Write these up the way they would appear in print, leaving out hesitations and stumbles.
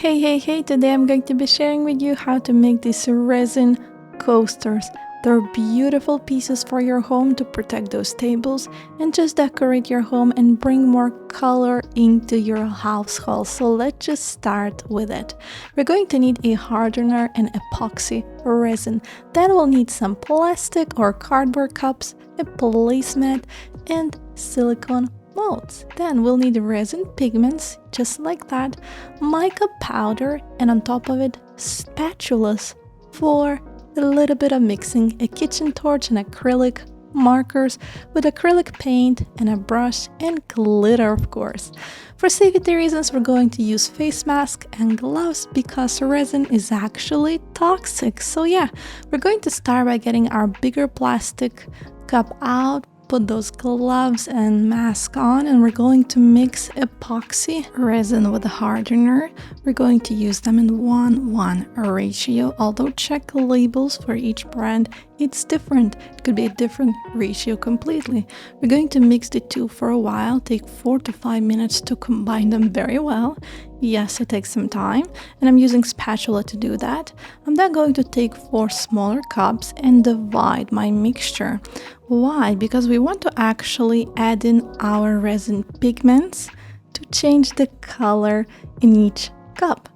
Hey, today I'm going to be sharing with you how to make these resin coasters. They're beautiful pieces for your home to protect those tables and just decorate your home and bring more color into your household. So let's just start with it. We're going to need a hardener and epoxy resin. Then we'll need some plastic or cardboard cups, a placemat, and silicone molds. Then we'll need resin pigments, just like that, mica powder, and on top of it, spatulas for a little bit of mixing, a kitchen torch and acrylic markers with acrylic paint and a brush and glitter, of course. For safety reasons, we're going to use face mask and gloves because resin is actually toxic. So yeah, we're going to start by getting our bigger plastic cup out, put those gloves and mask on, and we're going to mix epoxy resin with the hardener. We're going to use them in 1:1 ratio, although check labels for each brand. It's different. It could be a different ratio completely. We're going to mix the two for a while, take 4 to 5 minutes to combine them very well. Yes, it takes some time, and I'm using spatula to do that. I'm then going to take 4 smaller cups and divide my mixture. Why? Because we want to actually add in our resin pigments to change the color in each cup.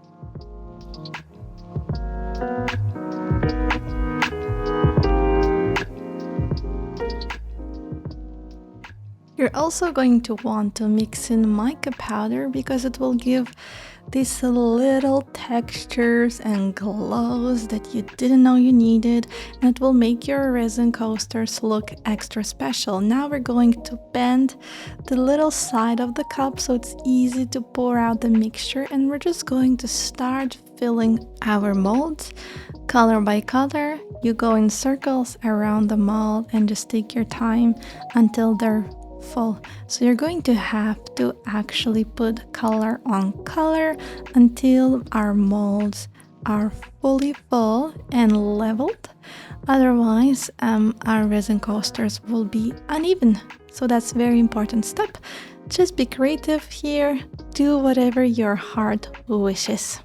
You're also going to want to mix in mica powder because it will give these little textures and glows that you didn't know you needed, and it will make your resin coasters look extra special. Now we're going to bend the little side of the cup so it's easy to pour out the mixture, and we're just going to start filling our molds color by color. You go in circles around the mold and just take your time until they're full. So you're going to have to actually put color on color until our molds are fully full and leveled. Otherwise, our resin coasters will be uneven. So that's a very important step. Just be creative here. Do whatever your heart wishes.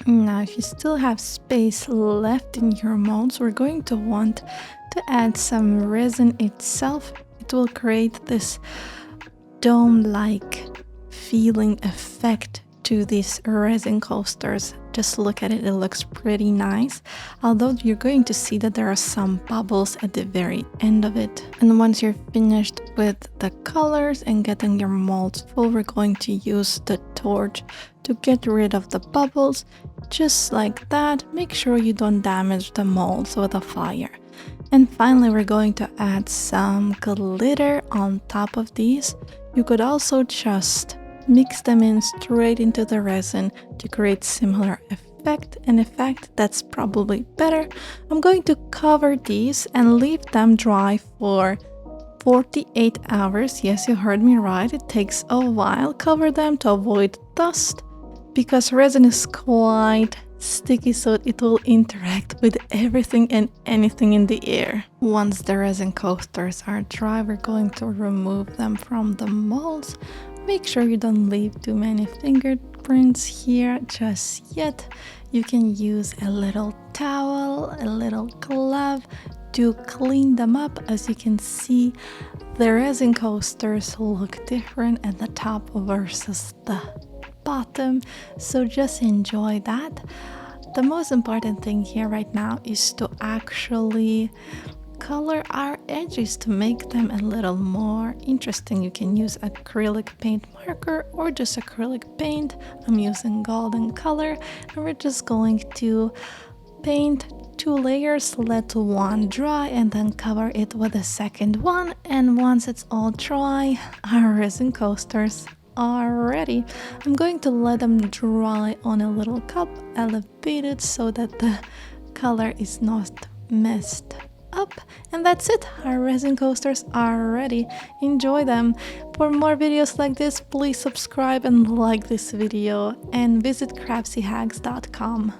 Now, if you still have space left in your molds, we're going to want to add some resin itself. It will create this dome-like feeling effect to these resin coasters. Just look at it, it looks pretty nice. Although you're going to see that there are some bubbles at the very end of it. And once you're finished with the colors and getting your molds full, we're going to use the torch to get rid of the bubbles, just like that. Make sure you don't damage the molds with a fire. And finally, we're going to add some glitter on top of these. You could also just mix them in straight into the resin to create similar effect, an effect that's probably better. I'm going to cover these and leave them dry for 48 hours. Yes, you heard me right. It takes a while. Cover them to avoid dust because resin is quite sticky, so it will interact with everything and anything in the air. Once the resin coasters are dry, we're going to remove them from the molds. Make sure you don't leave too many fingerprints here just yet. You can use a little towel, a little glove to clean them up. As you can see, the resin coasters look different at the top versus the bottom, so just enjoy that. The most important thing here right now is to actually color our edges to make them a little more interesting. You can use acrylic paint marker or just acrylic paint. I'm using golden color, and we're just going to paint 2 layers, let one dry, and then cover it with a second one. And once it's all dry, our resin coasters are ready. I'm going to let them dry on a little cup, elevated so that the color is not messed up. And that's it, our resin coasters are ready. Enjoy them. For more videos like this, please subscribe and like this video, and visit craftyhacks.com.